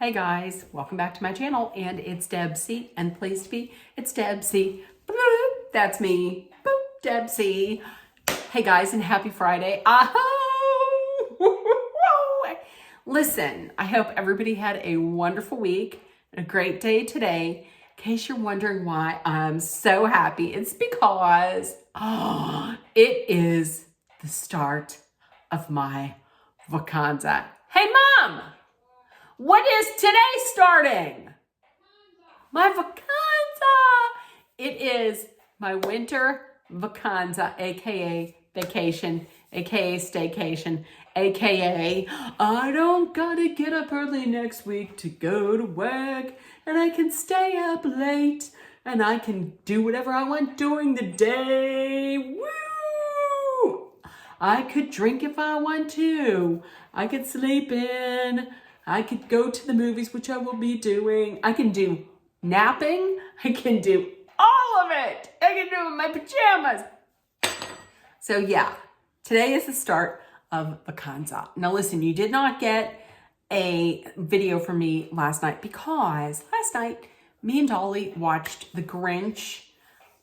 Hey guys, welcome back to my channel, and it's Debsy, and pleased to be, it's Debsy. Bloop, that's me. Boop, Debsy. Hey guys, and happy Friday. Listen, I hope everybody had a wonderful week and a great day today. In case you're wondering why I'm so happy, it's because it is the start of my vacanza. Hey Mom! What is today starting? My vacanza. It is my winter vacanza, aka vacation, aka staycation, aka I don't gotta get up early next week to go to work, and I can stay up late, and I can do whatever I want during the day. Woo! I could drink if I want to. I could sleep in. I could go to the movies, which I will be doing. I can do napping. I can do all of it. I can do it in my pajamas. So yeah, today is the start of vacanza. Now listen, you did not get a video from me last night because last night me and Dolly watched The Grinch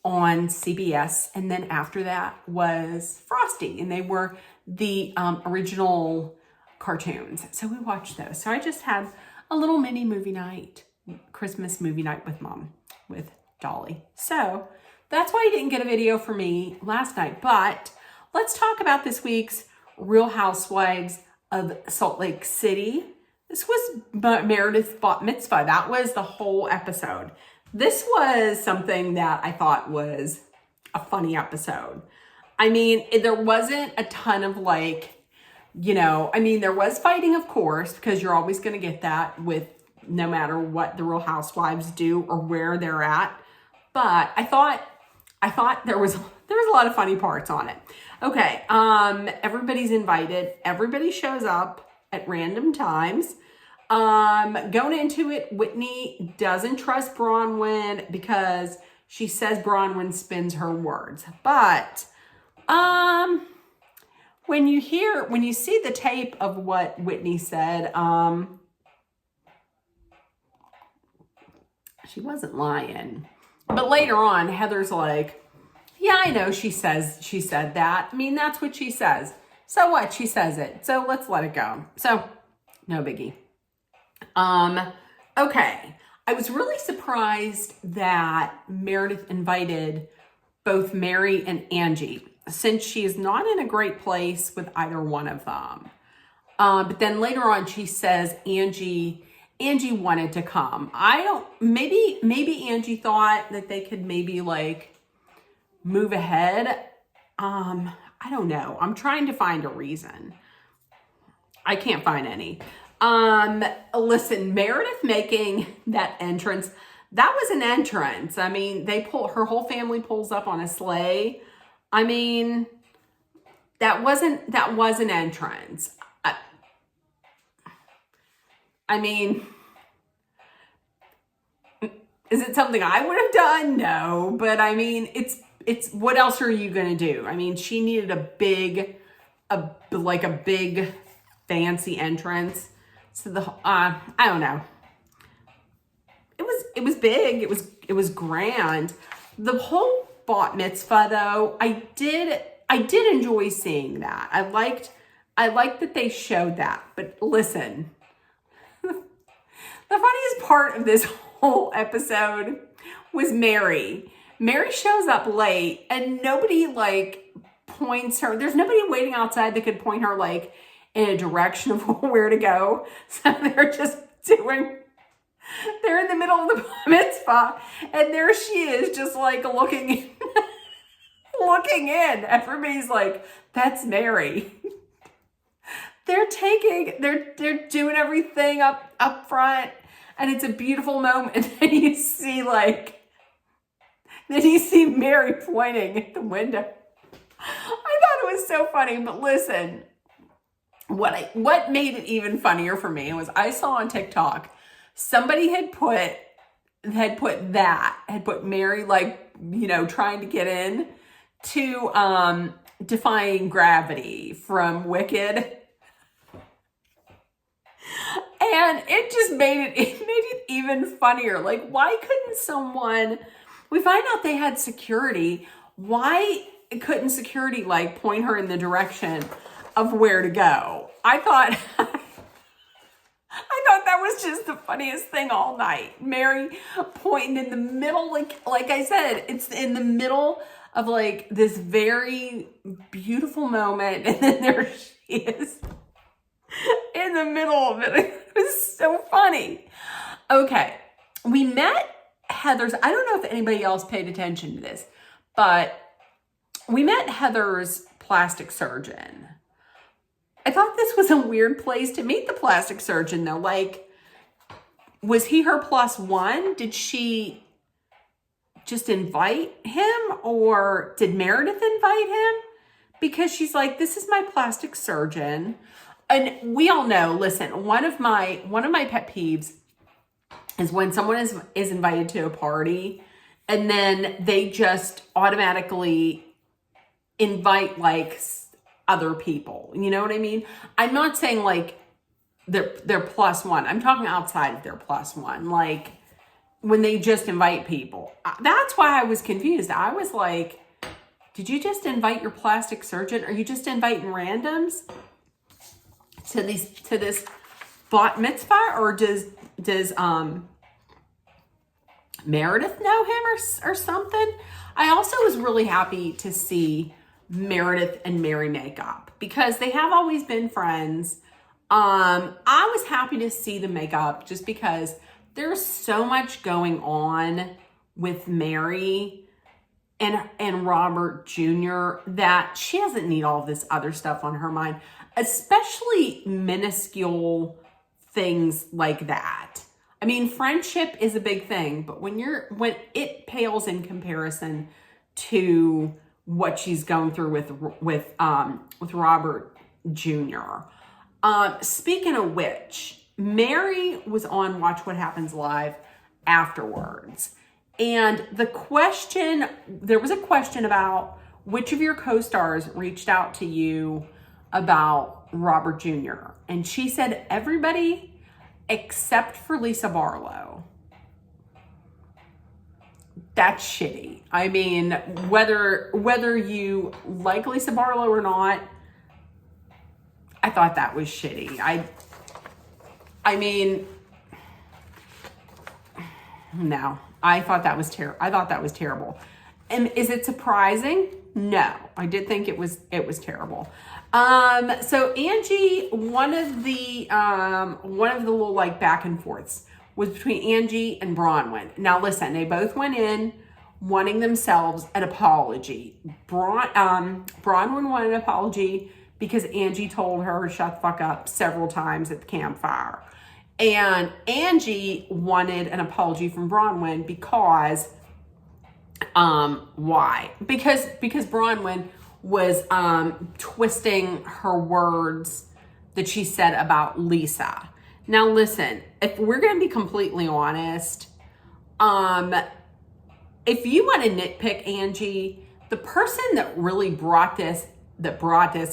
on CBS, and then after that was Frosty, and they were the original cartoons. So we watched those. So I just had a little mini movie night, Christmas movie night with Mom, with Dolly. So that's why you didn't get a video for me last night. But let's talk about this week's Real Housewives of Salt Lake City. This was Meredith's bat mitzvah. That was the whole episode. This was something that I thought was a funny episode. I mean, there wasn't a ton of there was fighting, of course, because you're always going to get that with no matter what the Real Housewives do or where they're at. But I thought there was a lot of funny parts on it. Okay, everybody's invited. Everybody shows up at random times. Going into it, Whitney doesn't trust Bronwyn because she says Bronwyn spins her words. But when you see the tape of what Whitney said, she wasn't lying. But later on, Heather's like, yeah, I know she said that. I mean, that's what she says. So what? She says it. So let's let it go. So no biggie. Okay. I was really surprised that Meredith invited both Mary and Angie, since she is not in a great place with either one of them. But then later on, she says Angie wanted to come. Maybe Angie thought that they could maybe move ahead. I don't know. I'm trying to find a reason. I can't find any. Listen, Meredith making that entrance, that was an entrance. I mean, her whole family pulls up on a sleigh. I mean, that was an entrance. I mean, is it something I would have done? No, but I mean, it's what else are you going to do? I mean, she needed a big fancy entrance. So I don't know. It was big. It was grand. The whole bat mitzvah, though, I did enjoy seeing that. I liked that they showed that. But listen, the funniest part of this whole episode was Mary. Mary shows up late, and nobody points her. There's nobody waiting outside that could point her in a direction of where to go. So they're in the middle of the bar mitzvah, and there she is, just looking looking in. Everybody's like, that's Mary. They're doing everything up front, and it's a beautiful moment. And then you see Mary pointing at the window. I thought it was so funny. But listen, what made it even funnier for me was I saw on TikTok somebody had put Mary trying to get in to Defying Gravity from Wicked. And it just made it even funnier. Like, why couldn't someone, we find out they had security. Why couldn't security like point her in the direction of where to go? I thought that was just the funniest thing all night. Mary pointing in the middle, like I said, it's in the middle of like this very beautiful moment, and then there she is in the middle of it. It was so funny. Okay, we met Heather's. I don't know if anybody else paid attention to this, but we met Heather's plastic surgeon. I thought this was a weird place to meet the plastic surgeon, though. Like, was he her plus one? Did she just invite him, or did Meredith invite him? Because she's like, this is my plastic surgeon. And we all know, listen, one of my pet peeves is when someone is invited to a party and then they just automatically invite like other people. You know what I mean? I'm not saying like they're plus one. I'm talking outside of their plus one. Like when they just invite people. That's why I was confused. I was like, did you just invite your plastic surgeon? Are you just inviting randoms to this bat mitzvah, or does Meredith know him or something? I also was really happy to see Meredith and Mary make up because they have always been friends. I was happy to see them make up just because there's so much going on with Mary and Robert Jr. that she doesn't need all this other stuff on her mind, especially minuscule things like that. I mean, friendship is a big thing, but when it pales in comparison to what she's going through with Robert Jr. Speaking of which, Mary was on Watch What Happens Live afterwards. And there was a question about which of your co-stars reached out to you about Robert Jr. And she said everybody except for Lisa Barlow. That's shitty. I mean, whether you like Lisa Barlow or not, I thought that was shitty. I mean, no. I thought that was terrible. And is it surprising? No. I did think it was terrible. So Angie, one of the little like back and forths was between Angie and Bronwyn. Now listen, they both went in wanting themselves an apology. Bronwyn wanted an apology because Angie told her shut the fuck up several times at the campfire. And Angie wanted an apology from Bronwyn because why? Because Bronwyn was twisting her words that she said about Lisa. Now listen, if we're going to be completely honest, if you want to nitpick Angie, the person that really brought this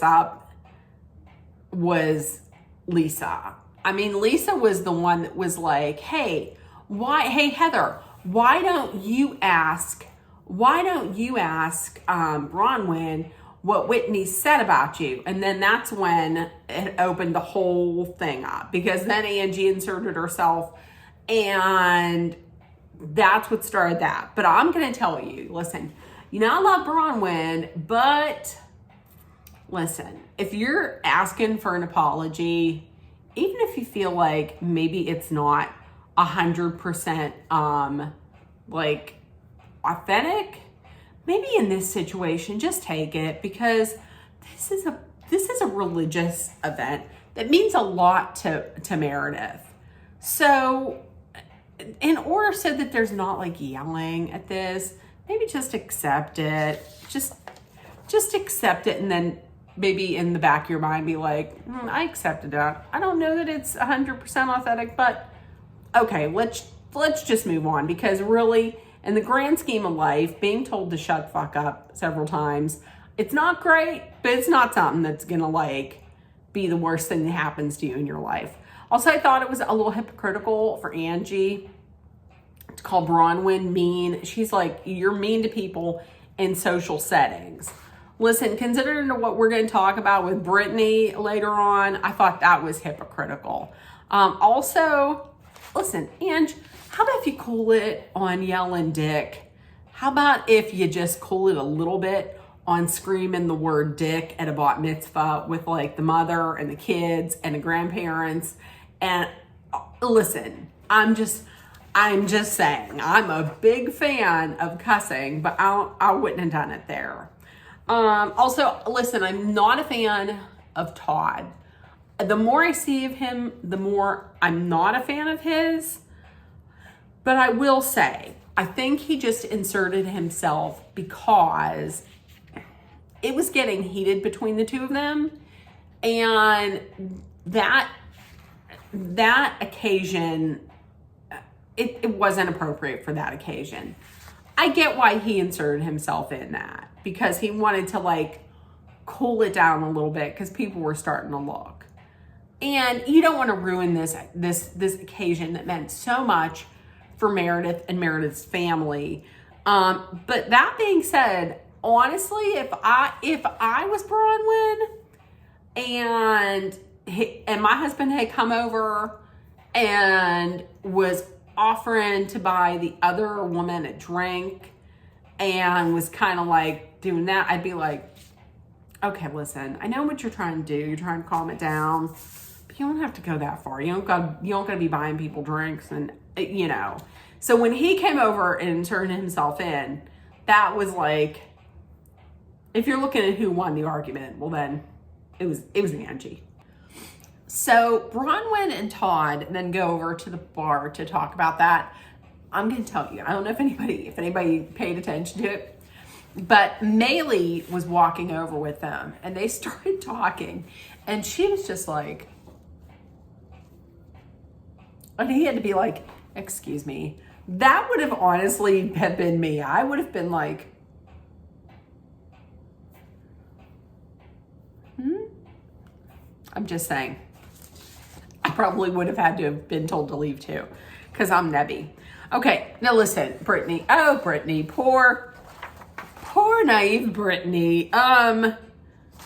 up was Lisa. I mean, Lisa was the one that was like, hey Heather, why don't you ask Bronwyn what Whitney said about you? And then that's when it opened the whole thing up, because then Angie inserted herself and that's what started that. But I'm going to tell you, listen, I love Bronwyn, but listen, if you're asking for an apology, even if you feel like maybe it's not 100% like authentic, maybe in this situation, just take it, because this is a religious event that means a lot to Meredith. So in order so that there's not like yelling at this, maybe just accept it. Just accept it, and then maybe in the back of your mind be like, I accepted that. I don't know that it's 100% authentic, but okay, let's just move on, because really, in the grand scheme of life, being told to shut the fuck up several times, it's not great, but it's not something that's gonna like be the worst thing that happens to you in your life. Also, I thought it was a little hypocritical for Angie to call Bronwyn mean. She's like, you're mean to people in social settings. Listen, considering what we're going to talk about with Brittany later on, I thought that was hypocritical. Also, listen, Ange, how about if you cool it on yelling dick? How about if you just cool it a little bit on screaming the word dick at a bat mitzvah with like the mother and the kids and the grandparents? And listen, I'm just saying, I'm a big fan of cussing, but I wouldn't have done it there. Also, listen, I'm not a fan of Todd. The more I see of him, the more I'm not a fan of his. But I will say, I think he just inserted himself because it was getting heated between the two of them. And that occasion, it wasn't appropriate for that occasion. I get why he inserted himself in that, because he wanted to like cool it down a little bit because people were starting to look. And you don't want to ruin this occasion that meant so much for Meredith and Meredith's family. But that being said, honestly, if I was Bronwyn and my husband had come over and was offering to buy the other woman a drink and was kind of like doing that, I'd be like, okay, listen, I know what you're trying to do. You're trying to calm it down, but you don't have to go that far. You don't got to be buying people drinks and, you know. So when he came over and turned himself in, that was like, if you're looking at who won the argument, well then it was Angie. So Bronwyn and Todd then go over to the bar to talk about that. I'm going to tell you, I don't know if anybody paid attention to it, but Maylee was walking over with them and they started talking and she was just like, and he had to be like, excuse me. That would have honestly have been me. I would have been like, I'm just saying. I probably would have had to have been told to leave too, because I'm Nebby. Okay, now listen, Brittany. Oh, Brittany, poor naive Brittany.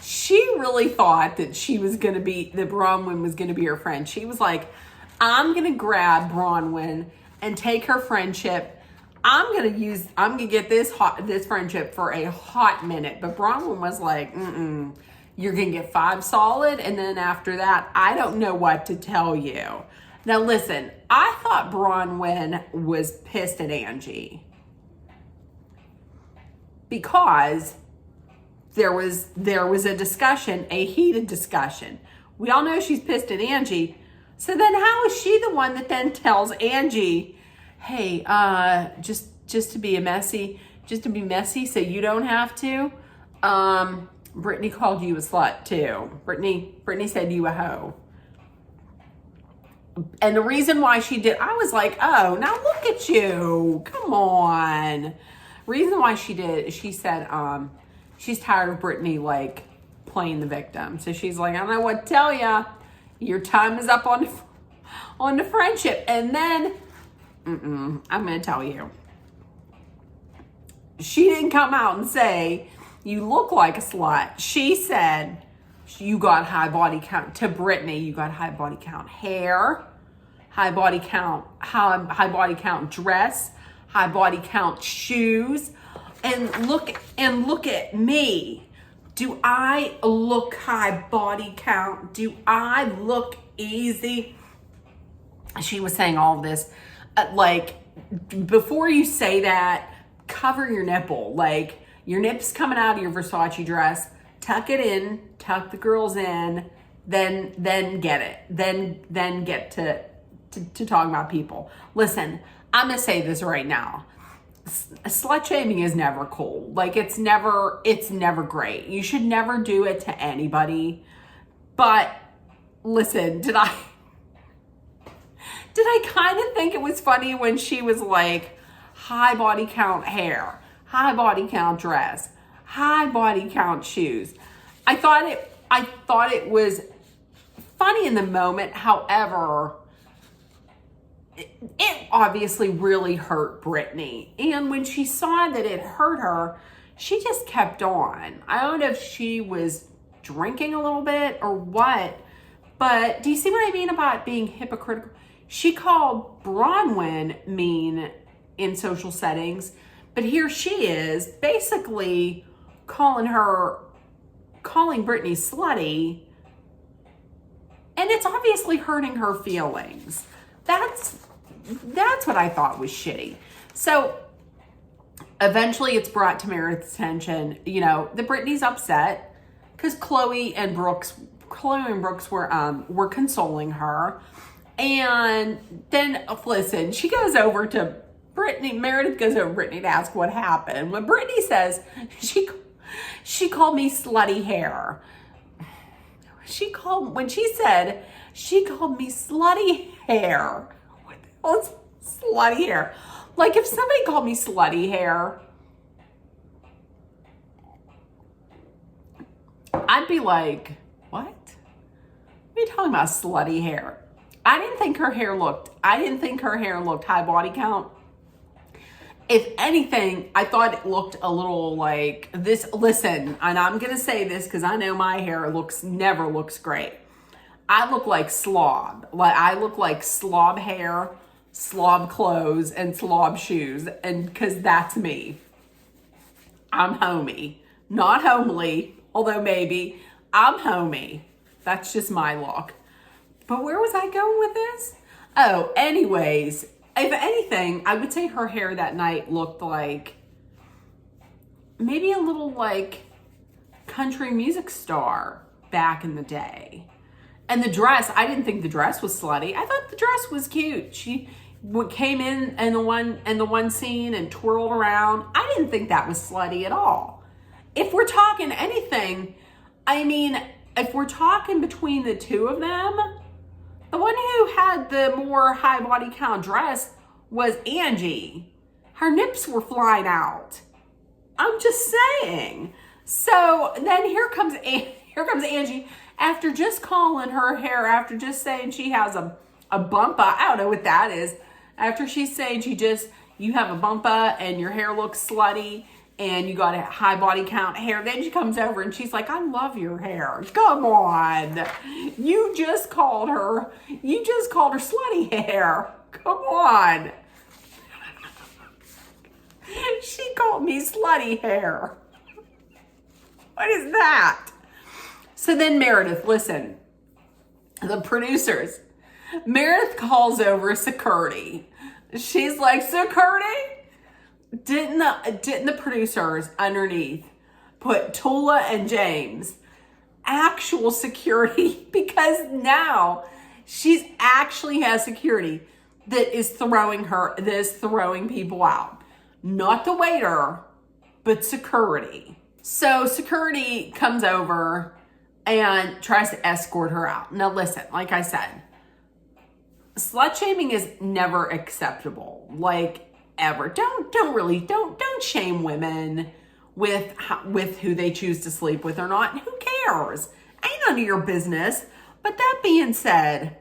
She really thought that that Bronwyn was gonna be her friend. She was like, I'm gonna grab Bronwyn and take her friendship. I'm gonna get this friendship for a hot minute. But Bronwyn was like, you're gonna get 5 solid, and then after that, I don't know what to tell you. Now listen, I thought Bronwyn was pissed at Angie because there was a discussion, a heated discussion. We all know she's pissed at Angie. So then how is she the one that then tells Angie, hey, just to be messy so you don't have to? Brittany called you a slut too. Brittany said you a hoe. And the reason why she did, I was like, oh, now look at you. Come on. Reason why she did, she said, she's tired of Brittany like playing the victim. So she's like, I don't know what to tell ya. Your time is up on the friendship. And then, I'm going to tell you. She didn't come out and say, you look like a slut. She said, you got high body count. To Brittany, you got high body count hair, high body count dress, high body count shoes. And look at me. Do I look high body count? Do I look easy? She was saying all of this. Like, before you say that, cover your nipple. Like, your nip's coming out of your Versace dress. Tuck it in. Tuck the girls in. Then get it. Then get to talking about people. Listen, I'm going to say this right now. Slut shaming is never cool. Like, it's never great. You should never do it to anybody. But listen, did I kind of think it was funny when she was like, high body count hair, high body count dress, high body count shoes. I thought it was funny in the moment. However, it obviously really hurt Brittany. And when she saw that it hurt her, she just kept on. I don't know if she was drinking a little bit or what, but do you see what I mean about being hypocritical? She called Bronwyn mean in social settings, but here she is basically calling Brittany slutty, and it's obviously hurting her feelings. That's what I thought was shitty. So eventually it's brought to Meredith's attention, that Brittany's upset because Chloe and Brooks were consoling her. And then, listen, she goes over to Brittany. Meredith goes over to Brittany to ask what happened. When Brittany says, she called me slutty hair. She called me slutty hair. What the hell is slutty hair? Like, if somebody called me slutty hair, I'd be like, what? What are you talking about, slutty hair? I didn't think her hair looked high body count. If anything, I thought it looked a little like this. Listen, and I'm going to say this because I know my hair never looks great. I look like slob. I look like slob hair, slob clothes, and slob shoes. And because that's me. I'm homey. Not homely, although maybe. I'm homey. That's just my look. But where was I going with this? Oh, anyways, if anything, I would say her hair that night looked like maybe a little like country music star back in the day. And the dress, I didn't think the dress was slutty. I thought the dress was cute. She came in the one scene and twirled around. I didn't think that was slutty at all. If we're talking anything, if we're talking between the two of them, the one who had the more high body count dress was Angie. Her nips were flying out. I'm just saying. So then here comes Angie after just calling her hair, after just saying she has a bumpa. I don't know what that is. After she's saying you have a bumpa and your hair looks slutty and you got a high body count hair. Then she comes over and she's like, I love your hair. Come on. You just called her slutty hair. Come on. She called me slutty hair. What is that? So then Meredith, listen, the producers, Meredith calls over security. She's like, security? Didn't the producers underneath put Tula and James actual security? Because now she's actually has security that is throwing people out. Not the waiter, but security. So security comes over and tries to escort her out. Now listen, like I said, slut shaming is never acceptable. Like, ever. Don't shame women with who they choose to sleep with or not. Who cares? Ain't none of your business. But that being said,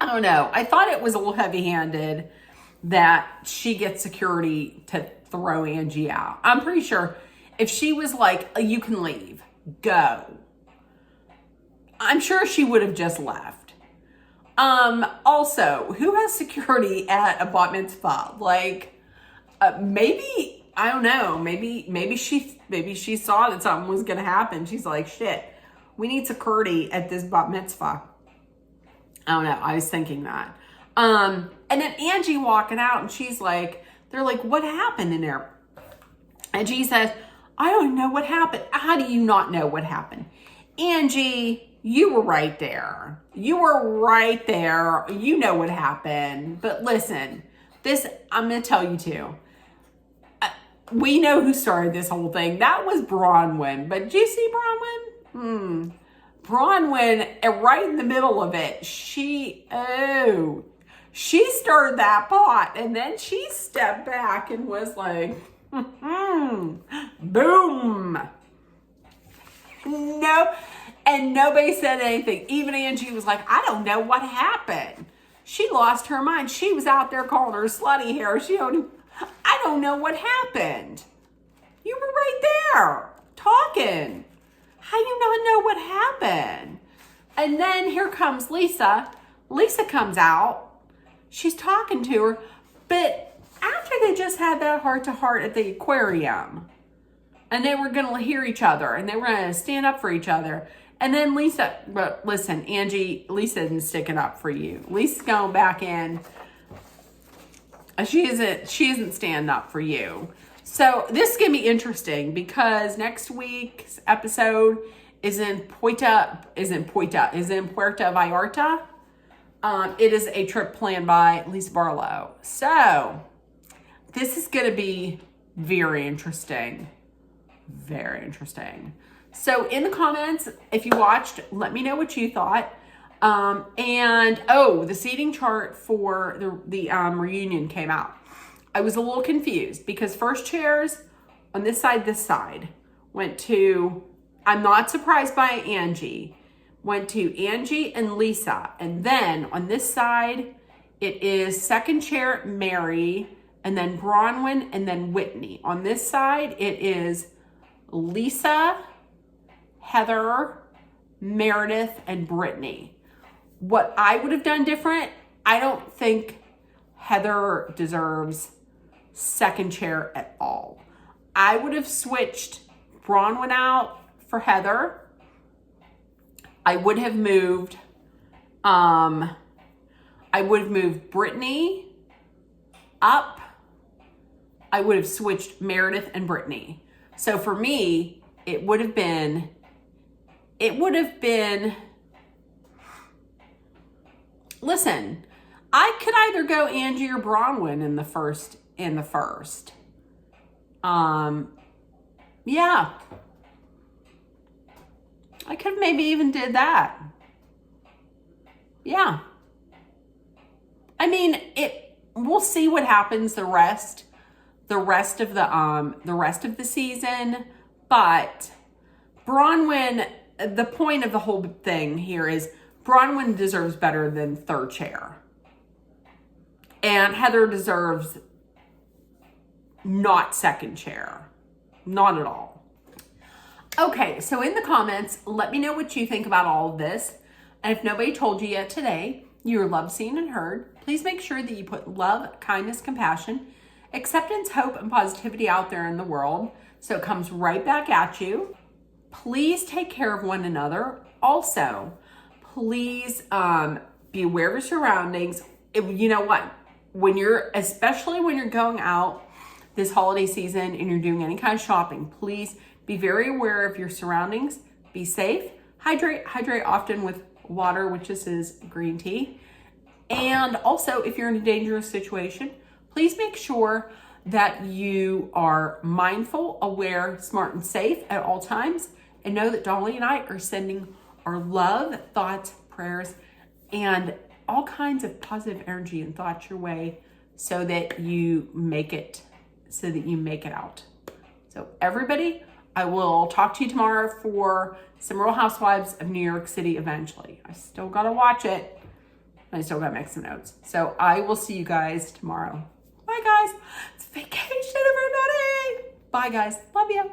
I don't know. I thought it was a little heavy-handed that she gets security to throw Angie out. I'm pretty sure if she was like, you can leave, go, I'm sure she would have just left. Also, who has security at a bat mitzvah? Like, maybe, I don't know, maybe she saw that something was going to happen. She's like, shit, we need security at this bat mitzvah. I don't know. I was thinking that. And then Angie walking out and she's like, they're like, what happened in there? And she says, I don't know what happened. How do you not know what happened? Angie, you were right there. You were right there. You know what happened. But listen, I'm going to tell you too. We know who started this whole thing. That was Bronwyn. But did you see Bronwyn? Bronwyn, right in the middle of it, she started that pot. And then she stepped back and was like, boom. No. And nobody said anything. Even Angie was like, I don't know what happened. She lost her mind. She was out there calling her slutty hair. I don't know what happened. You were right there talking. How you not know what happened? And then here comes Lisa. Lisa comes out. She's talking to her. But after they just had that heart-to-heart at the aquarium, and they were going to hear each other, and they were going to stand up for each other, and then Lisa, but listen, Angie, Lisa isn't sticking up for you. Lisa's going back in. She isn't standing up for you. So this is going to be interesting because next week's episode is in Puerto Vallarta. It is a trip planned by Lisa Barlow. So this is going to be very interesting. Very interesting. So in the comments, if you watched, let me know what you thought. The seating chart for the reunion came out. I was a little confused because first chairs on this side, went to, I'm not surprised by Angie, went to Angie and Lisa. And then on this side, it is second chair, Mary, and then Bronwyn, and then Whitney. On this side, it is Lisa, Heather, Meredith, and Brittany. What I would have done different, I don't think Heather deserves second chair at all. I would have switched Bronwyn out for Heather. I would have moved Brittany up. I would have switched Meredith and Brittany. So for me, it would have been, listen, I could either go Angie or Bronwyn in the first. Yeah. I could have maybe even did that. Yeah. I mean, we'll see what happens the rest of the season, but Bronwyn, the point of the whole thing here is Bronwyn deserves better than third chair. And Heather deserves not second chair. Not at all. Okay, so in the comments, let me know what you think about all of this. And if nobody told you yet today, you're loved, seen, and heard. Please make sure that you put love, kindness, compassion, acceptance, hope, and positivity out there in the world so it comes right back at you. Please take care of one another. Also, please be aware of your surroundings. You know what? Especially when you're going out this holiday season and you're doing any kind of shopping, please be very aware of your surroundings. Be safe. Hydrate often with water, which is green tea. And also, if you're in a dangerous situation, please make sure that you are mindful, aware, smart, and safe at all times. And know that Dolly and I are sending our love, thoughts, prayers, and all kinds of positive energy and thoughts your way so that you make it out. So everybody, I will talk to you tomorrow for some Real Housewives of New York City eventually. I still got to watch it. I still got to make some notes. So I will see you guys tomorrow. Bye, guys. It's vacation, everybody. Bye, guys. Love you.